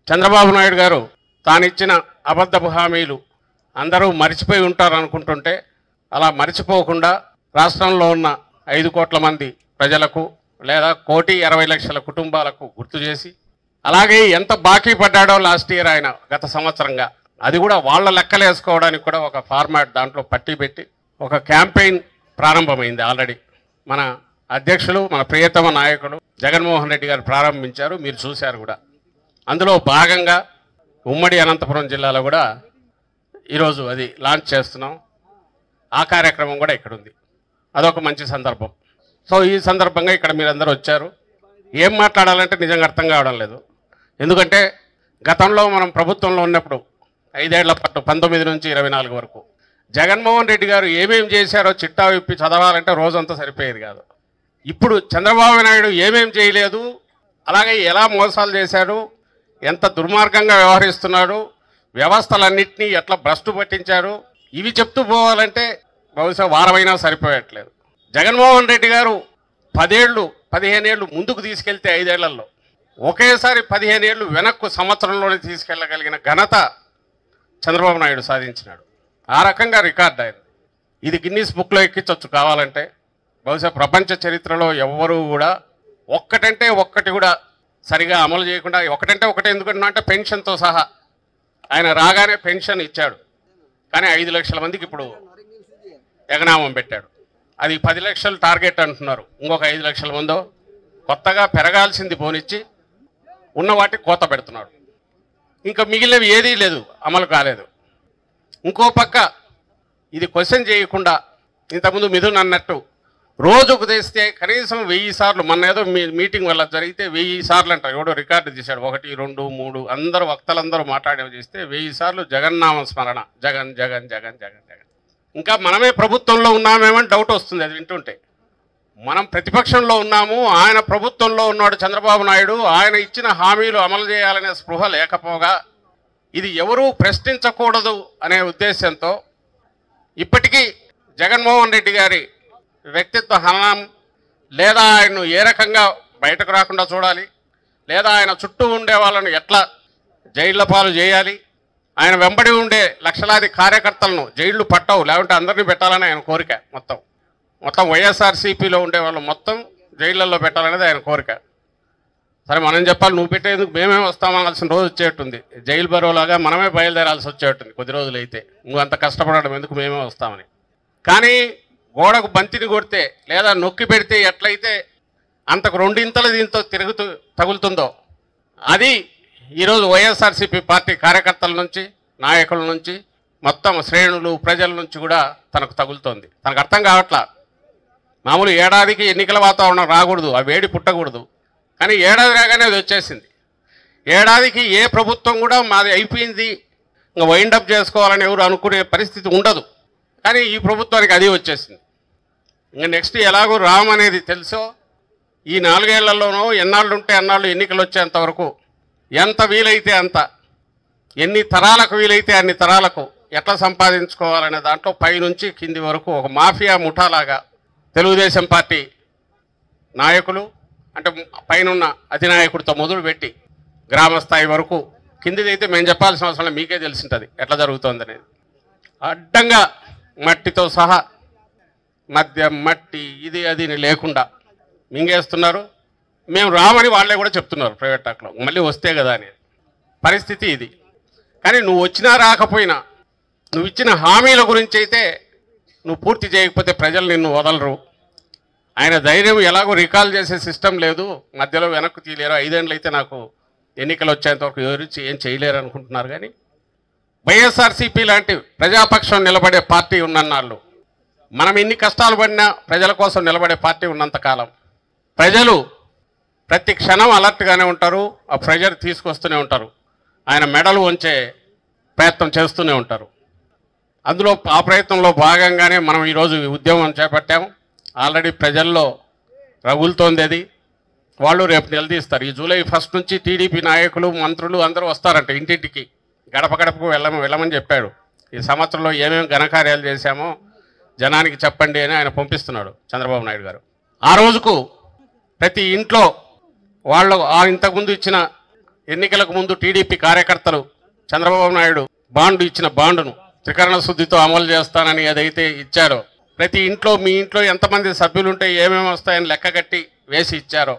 చంద్రబాబు నాయుడు గారు తానిచ్చిన అబద్ధపు హామీలు అందరూ మరిచిపోయి ఉంటారు అనుకుంటుంటే అలా మరిచిపోకుండా రాష్ట్రంలో ఉన్న 5 కోట్ల మంది ప్రజలకు లేదా 1,20,00,000 కుటుంబాలకు గుర్తు చేసి అలాగే ఎంత బాకీ పడ్డాడో లాస్ట్ ఇయర్ ఆయన గత సంవత్సరంగా అది కూడా వాళ్ళ లెక్కలు వేసుకోవడానికి కూడా ఒక ఫార్మాట్ దాంట్లో పట్టి పెట్టి ఒక క్యాంపెయిన్ ప్రారంభమైంది. ఆల్రెడీ మన అధ్యక్షులు మన ప్రియతమ నాయకులు జగన్మోహన్ రెడ్డి గారు ప్రారంభించారు, మీరు చూశారు కూడా. అందులో భాగంగా ఉమ్మడి అనంతపురం జిల్లాలో కూడా ఈరోజు అది లాంచ్ చేస్తున్నాం. ఆ కార్యక్రమం కూడా ఇక్కడ ఉంది. అదొక మంచి సందర్భం. సో ఈ సందర్భంగా ఇక్కడ మీరందరూ వచ్చారు. ఏం మాట్లాడాలంటే నిజంగా అర్థం కావడం లేదు. ఎందుకంటే గతంలో మనం ప్రభుత్వంలో ఉన్నప్పుడు 5 ఏళ్ల పాటు 19 నుంచి 24 వరకు జగన్మోహన్ రెడ్డి గారు ఏమేం చేశారో చిట్టా విప్పి చదవాలంటే రోజంతా సరిపోయేది కాదు. ఇప్పుడు చంద్రబాబు నాయుడు ఏమేం చేయలేదు, అలాగే ఎలా మోసాలు చేశాడు, ఎంత దుర్మార్గంగా వ్యవహరిస్తున్నాడు, వ్యవస్థలన్నింటినీ ఎట్లా భ్రష్టు పట్టించారు, ఇవి చెప్తూ పోవాలంటే బహుశా వారమైనా సరిపోయట్లేదు. జగన్మోహన్ రెడ్డి గారు 10 ఏళ్ళు 15 ఏళ్ళు ముందుకు తీసుకెళ్తే 5 ఏళ్లలో ఒకేసారి 15 ఏళ్ళు వెనక్కు సంవత్సరంలోనే తీసుకెళ్ళగలిగిన ఘనత చంద్రబాబు నాయుడు సాధించినాడు. ఆ రకంగా రికార్డ్ అయింది. ఇది గిన్నీస్ బుక్లో ఎక్కించవచ్చు కావాలంటే. బహుశా ప్రపంచ చరిత్రలో ఎవ్వరూ కూడా ఒక్కటంటే ఒక్కటి కూడా సరిగా అమలు చేయకుండా, ఒకటంటే ఒకటే ఎందుకంటున్నా అంటే పెన్షన్తో సహా ఆయన రాగానే పెన్షన్ ఇచ్చాడు. కానీ 5 లక్షల మందికి ఇప్పుడు ఎగనామం పెట్టాడు. అది 10 లక్షలు టార్గెట్ అంటున్నారు. ఇంకొక 5 లక్షల మందో కొత్తగా పెరగాల్సింది పోనిచ్చి ఉన్న వాటికి కోత పెడుతున్నాడు. ఇంకా మిగిలినవి ఏదీ లేదు, అమలు కాలేదు. ఇంకో పక్క ఇది క్వశ్చన్ చేయకుండా ఇంతకుముందు మిథున్ అన్నట్టు రోజుకు తెస్తే కనీసం 1000 సార్లు, మొన్న ఏదో మీటింగ్ వల్ల జరిగితే 1000 సార్లు అంటారు. ఎవడో రికార్డు తీశాడు, 1, 2, 3 అందరూ వక్తలందరూ మాట్లాడేవి చేస్తే 1000 సార్లు జగన్నామ స్మరణ, జగన్ జగన్ జగన్ జగన్ జగన్. ఇంకా మనమే ప్రభుత్వంలో ఉన్నామేమని డౌట్ వస్తుంది అది వింటుంటే. మనం ప్రతిపక్షంలో ఉన్నాము, ఆయన ప్రభుత్వంలో ఉన్నాడు చంద్రబాబు నాయుడు. ఆయన ఇచ్చిన హామీలు అమలు చేయాలనే స్పృహ లేకపోగా ఇది ఎవరూ ప్రశ్నించకూడదు అనే ఉద్దేశంతో ఇప్పటికీ జగన్మోహన్ రెడ్డి గారి వ్యక్తిత్వ హననం లేదా ఆయన్ను ఏ రకంగా బయటకు రాకుండా చూడాలి, లేదా ఆయన చుట్టూ ఉండే వాళ్ళను ఎట్లా జైళ్ల పాలు చేయాలి, ఆయన వెంబడి ఉండే లక్షలాది కార్యకర్తలను జైళ్లు పట్టవు లేకుంటే అందరినీ పెట్టాలని ఆయన కోరిక. మొత్తం వైఎస్ఆర్సీపీలో ఉండే వాళ్ళు మొత్తం జైళ్ళల్లో పెట్టాలనేది ఆయన కోరిక. సరే మనం చెప్పాలి, నువ్వు పెట్టేందుకు మేమే వస్తామనాల్సిన రోజు వచ్చేటుంది. జైలు బరోలాగా మనమే బయలుదేరాల్సి వచ్చేటుంది కొద్ది రోజులు అయితే. నువ్వు అంత కష్టపడడం ఎందుకు, మేమే వస్తామని. కానీ గోడకు బంతిని కొడితే లేదా నొక్కి పెడితే ఎట్లయితే అంతకు 2 ఇంతలు దీంతో తగులుతుందో అది ఈరోజు వైఎస్ఆర్సీపీ పార్టీ కార్యకర్తల నుంచి, నాయకుల నుంచి, మొత్తం శ్రేణులు ప్రజల నుంచి కూడా తనకు తగులుతోంది. తనకు అర్థం కావట్లా. మామూలు ఏడాదికి ఎన్నికల వాతావరణం రాకూడదు, ఆ వేడి పుట్టకూడదు. కానీ ఏడాది రాగానే అది వచ్చేసింది. ఏడాదికి ఏ ప్రభుత్వం కూడా మాది అయిపోయింది ఇంకా వైండప్ చేసుకోవాలని ఎవరు అనుకునే పరిస్థితి ఉండదు. కానీ ఈ ప్రభుత్వానికి అది వచ్చేసింది. ఇంకా నెక్స్ట్ ఎలాగో రామ్ అనేది తెలుసో ఈ 4 ఏళ్లలోనూ ఎన్నాళ్ళు ఉంటే అన్నాళ్ళు ఎన్నికలు వచ్చేంత వరకు ఎంత వీలైతే అంత, ఎన్ని తరాలకు వీలైతే అన్ని తరాలకు ఎట్లా సంపాదించుకోవాలనే దాంట్లో పైనుంచి కింది వరకు ఒక మాఫియా ముఠాలాగా తెలుగుదేశం పార్టీ నాయకులు అంటే పైనున్న అధినాయకుడితో మొదలుపెట్టి గ్రామస్థాయి వరకు కిందిదైతే మేము చెప్పాల్సిన అవసరం మీకే తెలిసింటుంది ఎట్లా జరుగుతుందనేది. అడ్డంగా మట్టితో సహా మద్యం మట్టి ఇది అది లేకుండా మింగేస్తున్నారు. మేము రామని వాళ్ళే కూడా చెప్తున్నారు ప్రైవేట్ టాక్లో, మళ్ళీ వస్తే కదా అనేది పరిస్థితి ఇది. కానీ నువ్వు వచ్చినా రాకపోయినా నువ్వు ఇచ్చిన హామీల గురించి అయితే నువ్వు పూర్తి చేయకపోతే ప్రజలు నిన్ను వదలరు. ఆయన ధైర్యం ఎలాగో రికాల్ చేసే సిస్టమ్ లేదు, మధ్యలో వెనక్కు తీయలేరు. 5 ఏళ్ళు అయితే నాకు ఎన్నికలు వచ్చేంతవరకు ఎవరు ఏం చేయలేరు అనుకుంటున్నారు. కానీ వైఎస్ఆర్సీపీ లాంటి ప్రజాపక్షం నిలబడే పార్టీ ఉన్నన్నాళ్ళు, మనం ఎన్ని కష్టాలు పడినా ప్రజల కోసం నిలబడే పార్టీ ఉన్నంతకాలం ప్రజలు ప్రతి క్షణం అలర్ట్గానే ఉంటారు. ఆ ప్రెజర్ తీసుకొస్తూనే ఉంటారు. ఆయన మెడలు వంచే ప్రయత్నం చేస్తూనే ఉంటారు. అందులో ఆ ప్రయత్నంలో భాగంగానే మనం ఈరోజు ఉద్యమం చేపట్టాము. ఆల్రెడీ ప్రజల్లో రగులుతోంది అది. వాళ్ళు రేపు నిలదీస్తారు. ఈ జూలై 1 నుంచి టీడీపీ నాయకులు మంత్రులు అందరూ వస్తారంట ఇంటింటికి, గడప గడపకు వెళ్ళమని చెప్పాడు. ఈ సంవత్సరంలో ఏమేమి ఘనకార్యాలు చేశామో జనానికి చెప్పండి అని ఆయన పంపిస్తున్నాడు చంద్రబాబు నాయుడు గారు. ఆ రోజుకు ప్రతి ఇంట్లో వాళ్ళు ఇంతకుముందు ఇచ్చిన ఎన్నికలకు ముందు టీడీపీ కార్యకర్తలు చంద్రబాబు నాయుడు బాండు ఇచ్చిన బాండును త్రికరణ శుద్ధితో అమలు చేస్తానని ఏదైతే ఇచ్చారో, ప్రతి ఇంట్లో మీ ఇంట్లో ఎంతమంది సభ్యులుంటే ఏమేమి వస్తాయని లెక్కగట్టి వేసి ఇచ్చారో,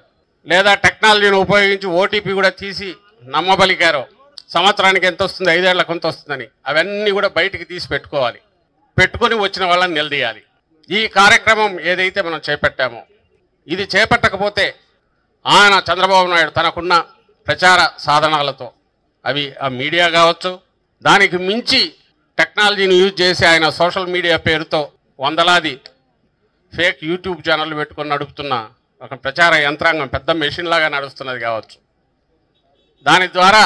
లేదా టెక్నాలజీని ఉపయోగించి ఓటీపీ కూడా తీసి నమ్మబలికారో, సంవత్సరానికి ఎంత వస్తుంది, 5 ఏళ్లకు ఎంత వస్తుందని అవన్నీ కూడా బయటికి తీసి పెట్టుకొని వచ్చిన వాళ్ళని నిలదీయాలి. ఈ కార్యక్రమం ఏదైతే మనం చేపట్టామో, ఇది చేపట్టకపోతే ఆయన చంద్రబాబు నాయుడు తనకున్న ప్రచార సాధనాలతో, అవి ఆ మీడియా కావచ్చు, దానికి మించి టెక్నాలజీని యూజ్ చేసి ఆయన సోషల్ మీడియా పేరుతో వందలాది ఫేక్ యూట్యూబ్ ఛానళ్ళు పెట్టుకొని నడుపుతున్న ఒక ప్రచార యంత్రాంగం పెద్ద మెషిన్ లాగా నడుస్తున్నది కావచ్చు. దాని ద్వారా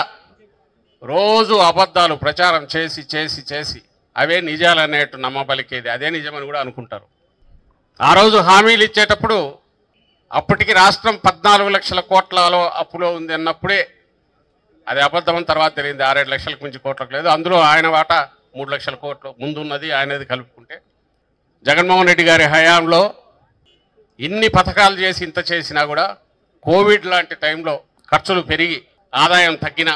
రోజు అబద్ధాలు ప్రచారం చేసి అవే నిజాలనేట్టు నమ్మబలికేది, అదే నిజమని కూడా అనుకుంటారు. ఆ రోజు హామీలు ఇచ్చేటప్పుడు అప్పటికి రాష్ట్రం 14 లక్షల కోట్లలో అప్పులో ఉంది అన్నప్పుడే అది అబద్ధం. తర్వాత తెలియంది 6-7 లక్షలకు మించి కోట్లకు లేదు. అందులో ఆయన వాటా 3 లక్షల కోట్లు ముందున్నది ఆయనది కలుపుకుంటే. జగన్మోహన్ రెడ్డి గారి హయాంలో ఇన్ని పథకాలు చేసి ఇంత చేసినా కూడా కోవిడ్ లాంటి టైంలో ఖర్చులు పెరిగి ఆదాయం తగ్గిన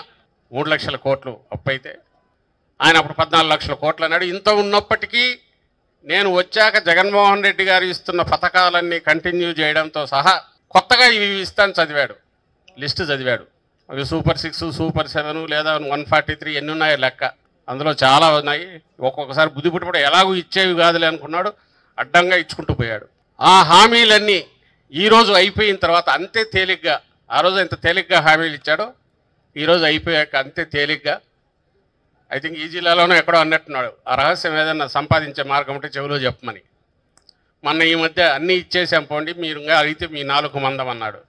3 లక్షల కోట్లు అప్పు అయితే ఆయన అప్పుడు 14 లక్షల కోట్లు అన్నాడు. ఇంత ఉన్నప్పటికీ నేను వచ్చాక జగన్మోహన్ రెడ్డి గారు ఇస్తున్న పథకాలన్నీ కంటిన్యూ చేయడంతో సహా కొత్తగా ఇవి ఇస్తాను చదివాడు, లిస్టు చదివాడు. అవి సూపర్ 6, సూపర్ 7 లేదా 143 ఎన్ని ఉన్నాయో లెక్క. అందులో చాలా ఉన్నాయి. ఒక్కొక్కసారి బుద్ధి పుట్టుబడి ఎలాగూ ఇచ్చేవి కాదులే అనుకున్నాడు, అడ్డంగా ఇచ్చుకుంటూ పోయాడు. ఆ హామీలన్నీ ఈరోజు అయిపోయిన తర్వాత అంతే తేలిగ్గా, ఆ రోజు ఎంత తేలిగ్గా హామీలు ఇచ్చాడో ఈరోజు అయిపోయాక అంతే తేలిగ్గా, ఐ థింక్ ఈ జిల్లాలోనే ఎక్కడో అన్నట్టున్నాడు, ఆ రహస్యం ఏదన్నా సంపాదించే మార్గం ఉంటే చెవిలో చెప్పమని. మొన్న ఈ మధ్య అన్నీ ఇచ్చేసాం పోండి, మీరు ఇంకా అడిగితే మీ 4 మందం అన్నాడు.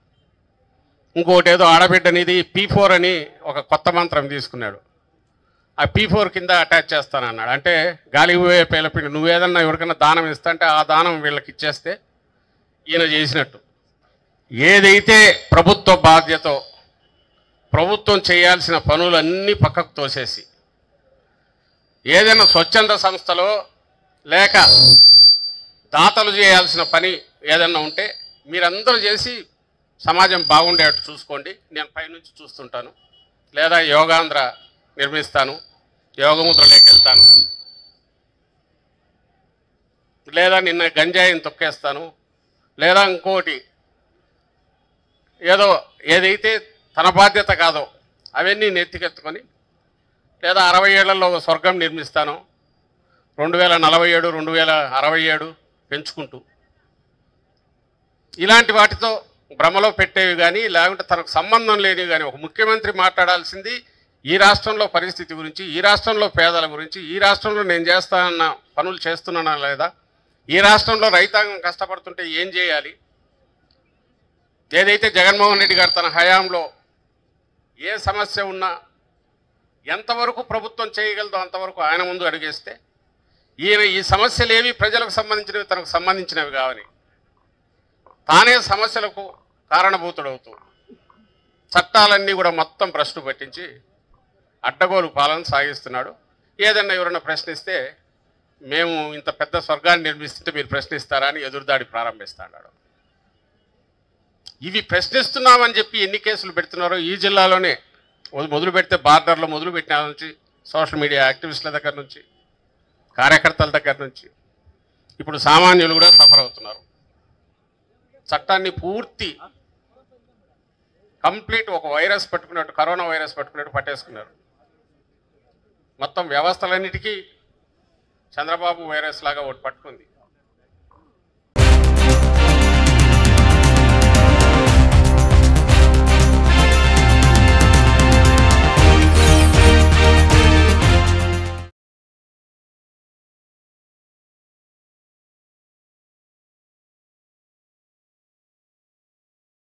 ఇంకోటి ఏదో ఆడబిడ్డనిది P4 అని ఒక కొత్త మంత్రం తీసుకున్నాడు. ఆ P4 కింద అటాచ్ చేస్తానన్నాడు. అంటే గాలికి పోయే పేలపిండి, నువ్వేదన్నా ఎవరికైనా దానం ఇస్తా అంటే ఆ దానం వీళ్ళకి ఇచ్చేస్తే ఈయన చేసినట్టు. ఏదైతే ప్రభుత్వ బాధ్యతో ప్రభుత్వం చేయాల్సిన పనులన్నీ పక్కకు తోసేసి ఏదైనా స్వచ్ఛంద సంస్థలో లేక దాతలు చేయాల్సిన పని ఏదన్నా ఉంటే మీరందరూ చేసి సమాజం బాగుండేటట్టు చూసుకోండి, నేను పైనుంచి చూస్తుంటాను, లేదా యోగాంధ్ర నిర్మిస్తాను, యోగముద్రలోకి వెళ్తాను, లేదా నిన్న గంజాయిని తొక్కేస్తాను, లేదా ఇంకోటి ఏదైతే తన బాధ్యత కాదో అవన్నీ నెత్తికెత్తుకొని, లేదా 60 ఏళ్లలో స్వర్గం నిర్మిస్తాను, 2047, 2067 పెంచుకుంటూ ఇలాంటి వాటితో భ్రమలో పెట్టేవి కానీ, లేకుంటే తనకు సంబంధం లేనివి కానీ. ఒక ముఖ్యమంత్రి మాట్లాడాల్సింది ఈ రాష్ట్రంలో పరిస్థితి గురించి, ఈ రాష్ట్రంలో పేదల గురించి, ఈ రాష్ట్రంలో నేను చేస్తానన్న పనులు చేస్తున్నానా లేదా, ఈ రాష్ట్రంలో రైతాంగం కష్టపడుతుంటే ఏం చేయాలి, ఏదైతే జగన్మోహన్ రెడ్డి గారు తన హయాంలో ఏ సమస్య ఉన్నా ఎంతవరకు ప్రభుత్వం చేయగలదో అంతవరకు ఆయన ముందు అడిగేస్తే, ఈయన ఈ సమస్యలు ఏవి ప్రజలకు సంబంధించినవి, తనకు సంబంధించినవి కావని తానే సమస్యలకు కారణభూతుడవుతూ చట్టాలన్నీ కూడా మొత్తం భ్రష్టు పట్టించి అడ్డగోలు పాలన సాగిస్తున్నాడు. ఏదన్నా ఎవరన్నా ప్రశ్నిస్తే మేము ఇంత పెద్ద స్వర్గాన్ని నిర్మిస్తుంటే మీరు ప్రశ్నిస్తారా అని ఎదురుదాడి ప్రారంభిస్తాడు. ఇవి ప్రశ్నిస్తున్నామని చెప్పి ఎన్ని కేసులు పెడుతున్నారో ఈ జిల్లాలోనే మొదలు పెడితే బార్డర్లో మొదలు పెట్టిన నుంచి సోషల్ మీడియా యాక్టివిస్టుల దగ్గర నుంచి కార్యకర్తల దగ్గర నుంచి ఇప్పుడు సామాన్యులు కూడా సఫర్ అవుతున్నారు. చట్టాన్ని పూర్తి కంప్లీట్ ఒక వైరస్ పట్టుకున్నట్టు, కరోనా వైరస్ పట్టుకున్నట్టు పట్టేసుకున్నారు. మొత్తం వ్యవస్థలన్నిటికీ చంద్రబాబు వైరస్ లాగా ఒకటి పట్టుకుంది.